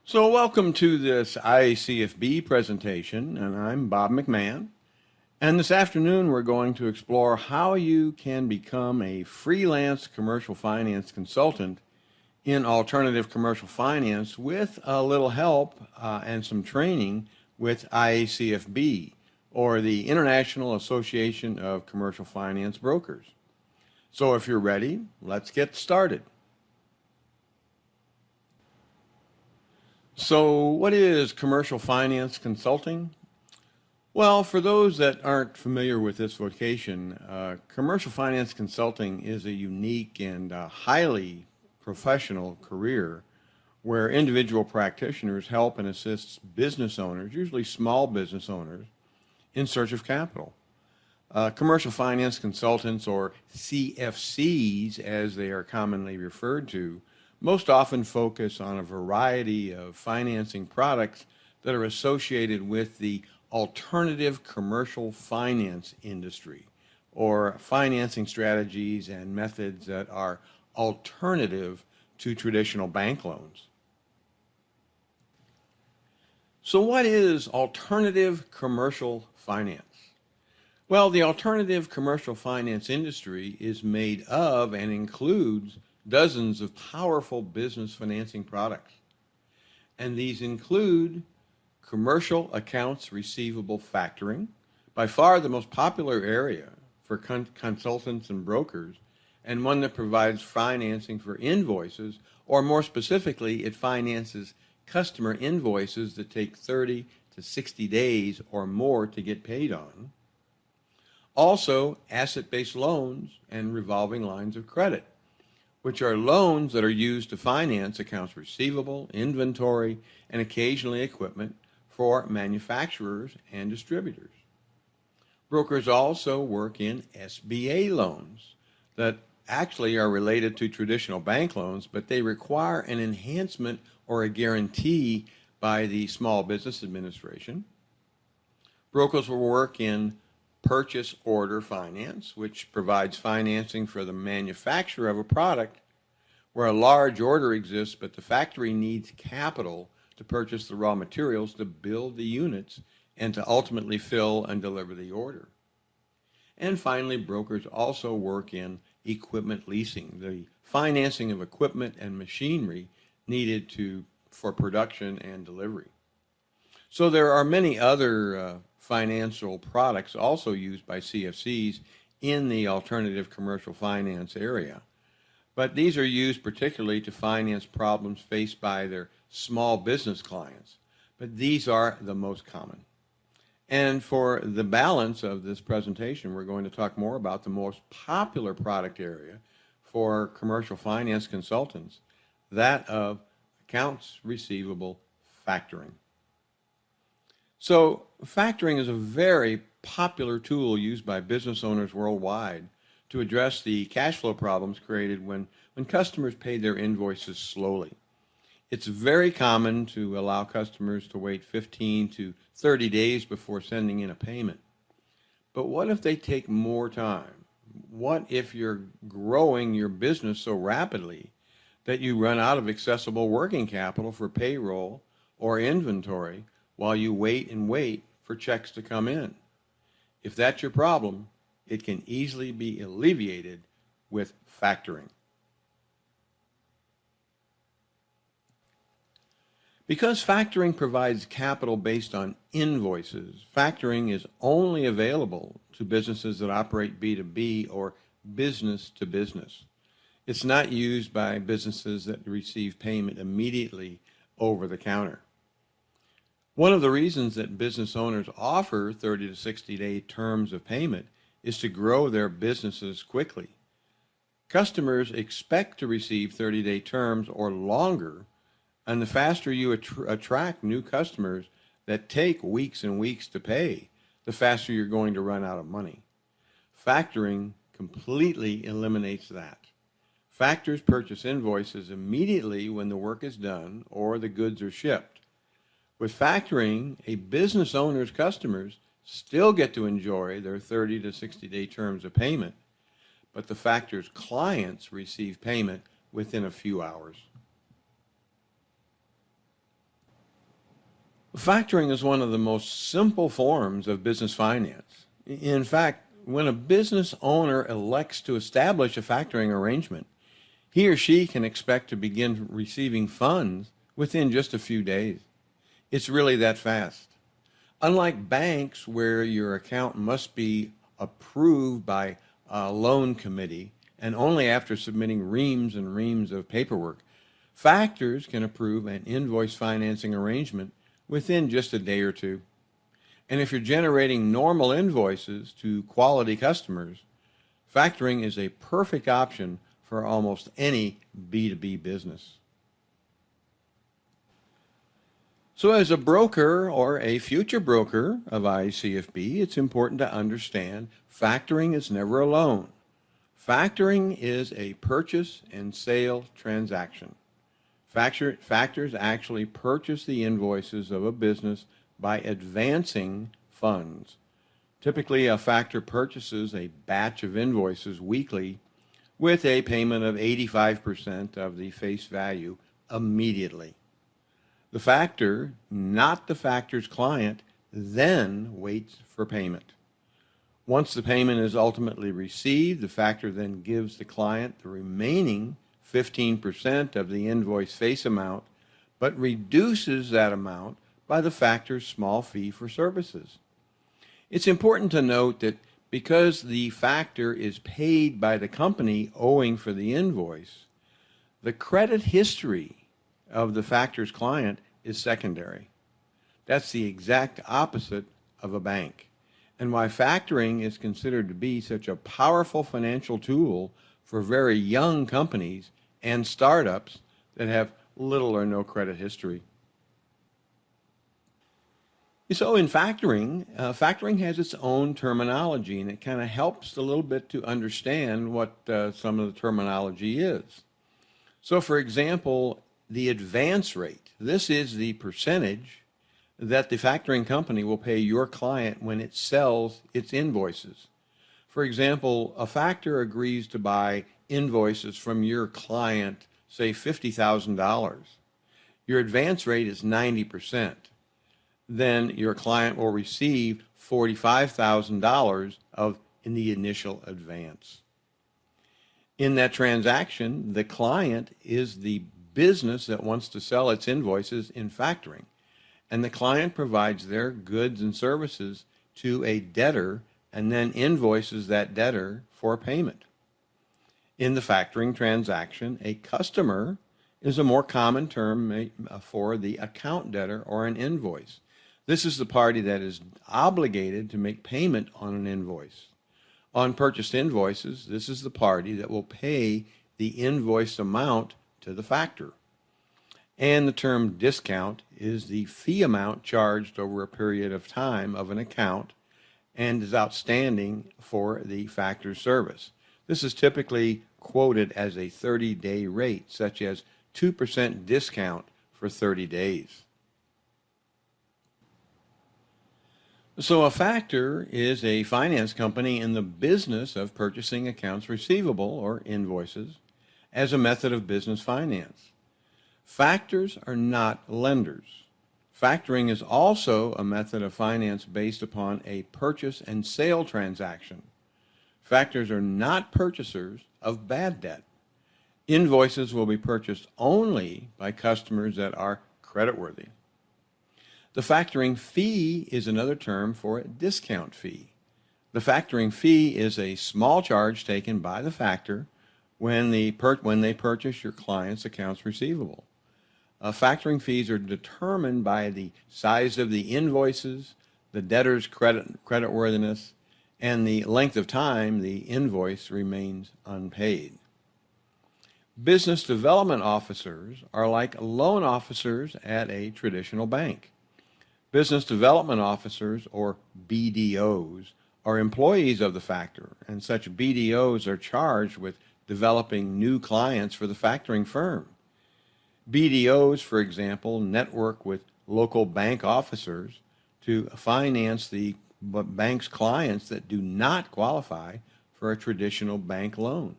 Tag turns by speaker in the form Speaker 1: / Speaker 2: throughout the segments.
Speaker 1: So welcome to this IACFB presentation, and I'm Bob McMahon. And this afternoon we're going to explore how you can become a freelance commercial finance consultant in alternative commercial finance with a little help and some training with IACFB, or the International Association of Commercial Finance Brokers. So if you're ready, let's get started. So what is commercial finance consulting? Well, for those that aren't familiar with this vocation, commercial finance consulting is a unique and highly professional career where individual practitioners help and assist business owners, usually small business owners, in search of capital. Commercial finance consultants, or CFCs as they are commonly referred to, most often focus on a variety of financing products that are associated with the alternative commercial finance industry, or financing strategies and methods that are alternative to traditional bank loans. So what is alternative commercial finance? Well, the alternative commercial finance industry is made of and includes dozens of powerful business financing products. And these include commercial accounts receivable factoring, by far the most popular area for consultants and brokers, and one that provides financing for invoices, or more specifically, it finances customer invoices that take 30 to 60 days or more to get paid on. Also, asset-based loans and revolving lines of credit, which are loans that are used to finance accounts receivable, inventory, and occasionally equipment for manufacturers and distributors. Brokers also work in SBA loans that actually are related to traditional bank loans, but they require an enhancement or a guarantee by the Small Business Administration. Brokers will work in purchase order finance, which provides financing for the manufacture of a product where a large order exists, but the factory needs capital to purchase the raw materials to build the units and to ultimately fill and deliver the order. And finally, brokers also work in equipment leasing, the financing of equipment and machinery needed for production and delivery. So there are many other financial products also used by CFCs in the alternative commercial finance area. But these are used particularly to finance problems faced by their small business clients. But these are the most common. And for the balance of this presentation, we're going to talk more about the most popular product area for commercial finance consultants, that of accounts receivable factoring. So factoring is a very popular tool used by business owners worldwide to address the cash flow problems created when customers pay their invoices slowly. It's very common to allow customers to wait 15 to 30 days before sending in a payment. But what if they take more time? What if you're growing your business so rapidly that you run out of accessible working capital for payroll or inventory while you wait and wait for checks to come in? If that's your problem, it can easily be alleviated with factoring. Because factoring provides capital based on invoices, factoring is only available to businesses that operate B2B or business to business. It's not used by businesses that receive payment immediately over the counter. One of the reasons that business owners offer 30 to 60-day terms of payment is to grow their businesses quickly. Customers expect to receive 30-day terms or longer, and the faster you attract new customers that take weeks and weeks to pay, the faster you're going to run out of money. Factoring completely eliminates that. Factors purchase invoices immediately when the work is done or the goods are shipped. With factoring, a business owner's customers still get to enjoy their 30 to 60-day terms of payment, but the factor's clients receive payment within a few hours. Factoring is one of the most simple forms of business finance. In fact, when a business owner elects to establish a factoring arrangement, he or she can expect to begin receiving funds within just a few days. It's really that fast. Unlike banks, where your account must be approved by a loan committee and only after submitting reams and reams of paperwork, factors can approve an invoice financing arrangement within just a day or two. And if you're generating normal invoices to quality customers, factoring is a perfect option for almost any B2B business. So as a broker or a future broker of IACFB, it's important to understand factoring is never a loan. Factoring is a purchase and sale transaction. Factors actually purchase the invoices of a business by advancing funds. Typically, a factor purchases a batch of invoices weekly with a payment of 85% of the face value immediately. The factor, not the factor's client, then waits for payment. Once the payment is ultimately received, the factor then gives the client the remaining 15% of the invoice face amount, but reduces that amount by the factor's small fee for services. It's important to note that because the factor is paid by the company owing for the invoice, the credit history of the factor's client is secondary. That's the exact opposite of a bank, and why factoring is considered to be such a powerful financial tool for very young companies and startups that have little or no credit history. So in factoring, factoring has its own terminology, and it kind of helps a little bit to understand what some of the terminology is. So for example, the advance rate. This is the percentage that the factoring company will pay your client when it sells its invoices. For example, a factor agrees to buy invoices from your client, say $50,000. Your advance rate is 90%. Then your client will receive $45,000 in the initial advance. In that transaction, the client is the business that wants to sell its invoices in factoring, and the client provides their goods and services to a debtor and then invoices that debtor for payment. In the factoring transaction, a customer is a more common term for the account debtor or an invoice. This is the party that is obligated to make payment on an invoice. On purchased invoices, this is the party that will pay the invoice amount to the factor. And the term discount is the fee amount charged over a period of time of an account and is outstanding for the factor's service. This is typically quoted as a 30-day rate, such as 2% discount for 30 days. So a factor is a finance company in the business of purchasing accounts receivable or invoices as a method of business finance. Factors are not lenders. Factoring is also a method of finance based upon a purchase and sale transaction. Factors are not purchasers of bad debt. Invoices will be purchased only by customers that are creditworthy. The factoring fee is another term for a discount fee. The factoring fee is a small charge taken by the factor when they purchase your client's accounts receivable. Factoring fees are determined by the size of the invoices, the debtor's creditworthiness, and the length of time the invoice remains unpaid. Business development officers are like loan officers at a traditional bank. Business development officers, or BDOs, are employees of the factor, and such BDOs are charged with developing new clients for the factoring firm. BDOs, for example, network with local bank officers to finance the bank's clients that do not qualify for a traditional bank loan.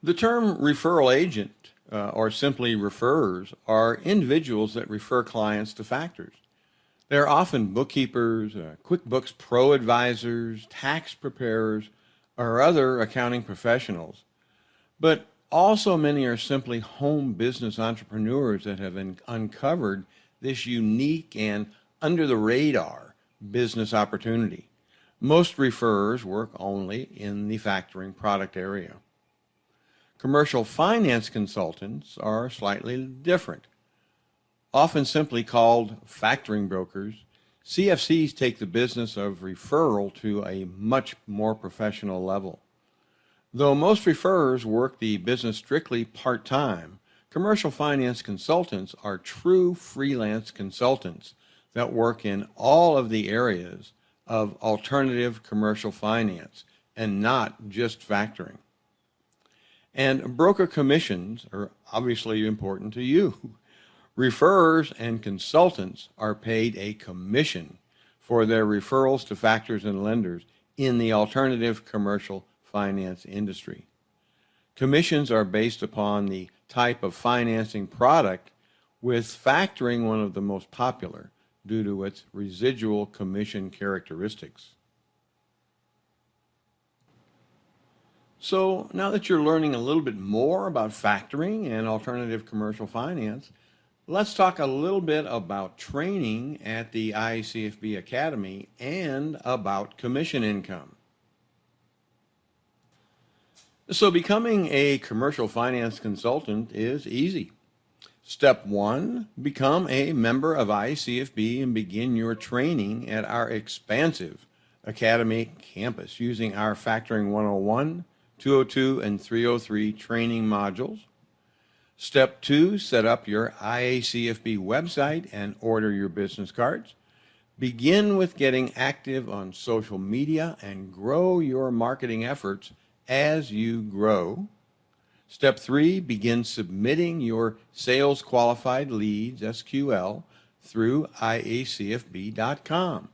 Speaker 1: The term referral agent or simply referrers, are individuals that refer clients to factors. They're often bookkeepers, QuickBooks Pro advisors, tax preparers, or other accounting professionals. But also many are simply home business entrepreneurs that have uncovered this unique and under the radar business opportunity. Most referrers work only in the factoring product area. Commercial finance consultants are slightly different. Often simply called factoring brokers, CFCs take the business of referral to a much more professional level. Though most referrers work the business strictly part-time, commercial finance consultants are true freelance consultants that work in all of the areas of alternative commercial finance and not just factoring. And broker commissions are obviously important to you. Referrers and consultants are paid a commission for their referrals to factors and lenders in the alternative commercial finance industry. Commissions are based upon the type of financing product, with factoring one of the most popular due to its residual commission characteristics. So now that you're learning a little bit more about factoring and alternative commercial finance, let's talk a little bit about training at the IACFB Academy and about commission income. So becoming a commercial finance consultant is easy. Step 1, become a member of IACFB and begin your training at our expansive Academy campus using our Factoring 101, 202, and 303 training modules. Step 2, set up your IACFB website and order your business cards. Begin with getting active on social media and grow your marketing efforts as you grow. Step 3, begin submitting your sales qualified leads, SQL, through IACFB.com.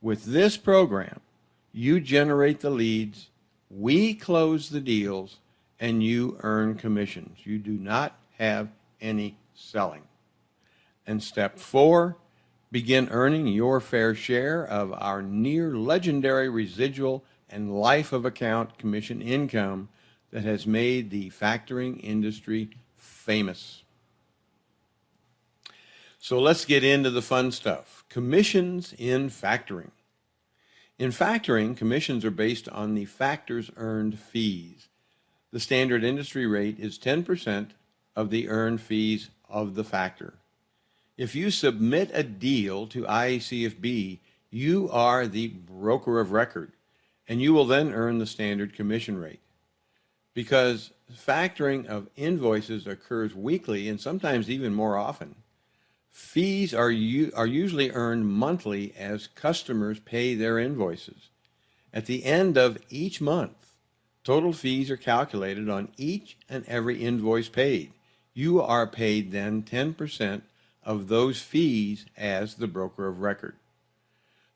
Speaker 1: With this program, you generate the leads, we close the deals, and you earn commissions. You do not have any selling. And step 4, begin earning your fair share of our near legendary residual and life of account commission income that has made the factoring industry famous. So let's get into the fun stuff. Commissions in factoring. In factoring, commissions are based on the factor's earned fees. The standard industry rate is 10% of the earned fees of the factor. If you submit a deal to IACFB, you are the broker of record, and you will then earn the standard commission rate. Because factoring of invoices occurs weekly and sometimes even more often, fees are usually earned monthly as customers pay their invoices. At the end of each month, total fees are calculated on each and every invoice paid. You are paid then 10% of those fees as the broker of record.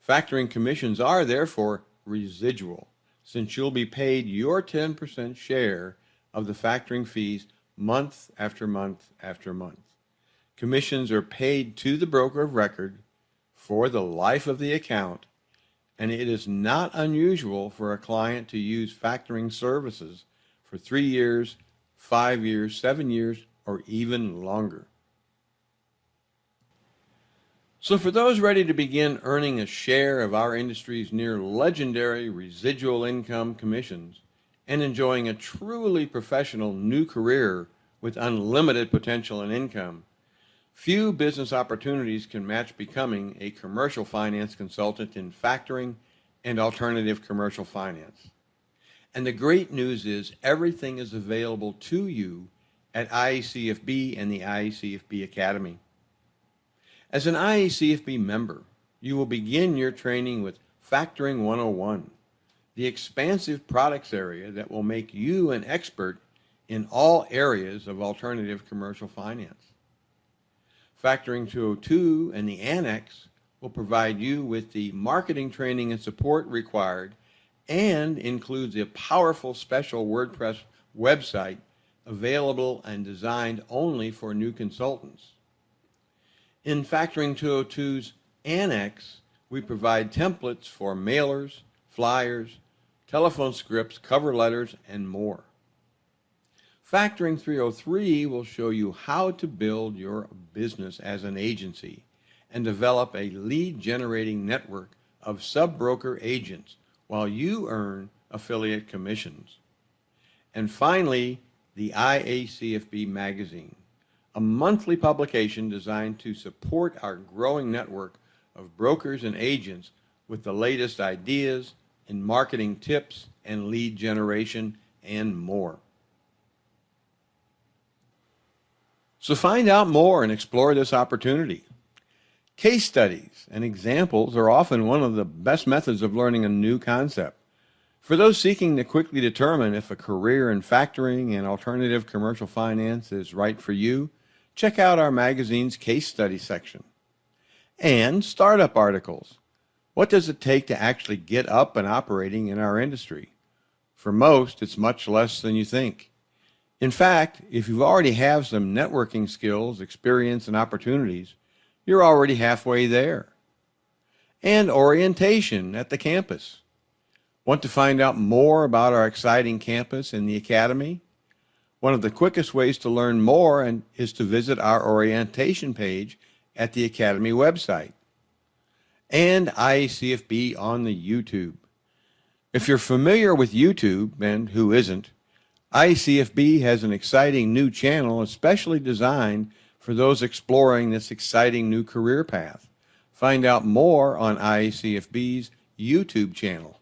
Speaker 1: Factoring commissions are therefore residual, since you'll be paid your 10% share of the factoring fees month after month after month. Commissions are paid to the broker of record for the life of the account, and it is not unusual for a client to use factoring services for 3 years, 5 years, 7 years, or even longer. So for those ready to begin earning a share of our industry's near legendary residual income commissions and enjoying a truly professional new career with unlimited potential and income, few business opportunities can match becoming a commercial finance consultant in factoring and alternative commercial finance. And the great news is everything is available to you at IACFB and the IACFB Academy. As an IACFB member, you will begin your training with Factoring 101, the expansive products area that will make you an expert in all areas of alternative commercial finance. Factoring 202 and the Annex will provide you with the marketing training and support required and includes a powerful special WordPress website available and designed only for new consultants. In Factoring 202's Annex, we provide templates for mailers, flyers, telephone scripts, cover letters, and more. Factoring 303 will show you how to build your business as an agency and develop a lead-generating network of sub-broker agents while you earn affiliate commissions. And finally, the IACFB magazine, a monthly publication designed to support our growing network of brokers and agents with the latest ideas in marketing tips and lead generation and more. So find out more and explore this opportunity. Case studies and examples are often one of the best methods of learning a new concept. For those seeking to quickly determine if a career in factoring and alternative commercial finance is right for you, check out our magazine's case study section. And startup articles. What does it take to actually get up and operating in our industry? For most, it's much less than you think. In fact, if you already have some networking skills, experience, and opportunities, you're already halfway there. And orientation at the campus. Want to find out more about our exciting campus and the Academy? One of the quickest ways to learn more is to visit our orientation page at the Academy website. And IACFB on the YouTube. If you're familiar with YouTube, and who isn't, IACFB has an exciting new channel especially designed for those exploring this exciting new career path. Find out more on IACFB's YouTube channel.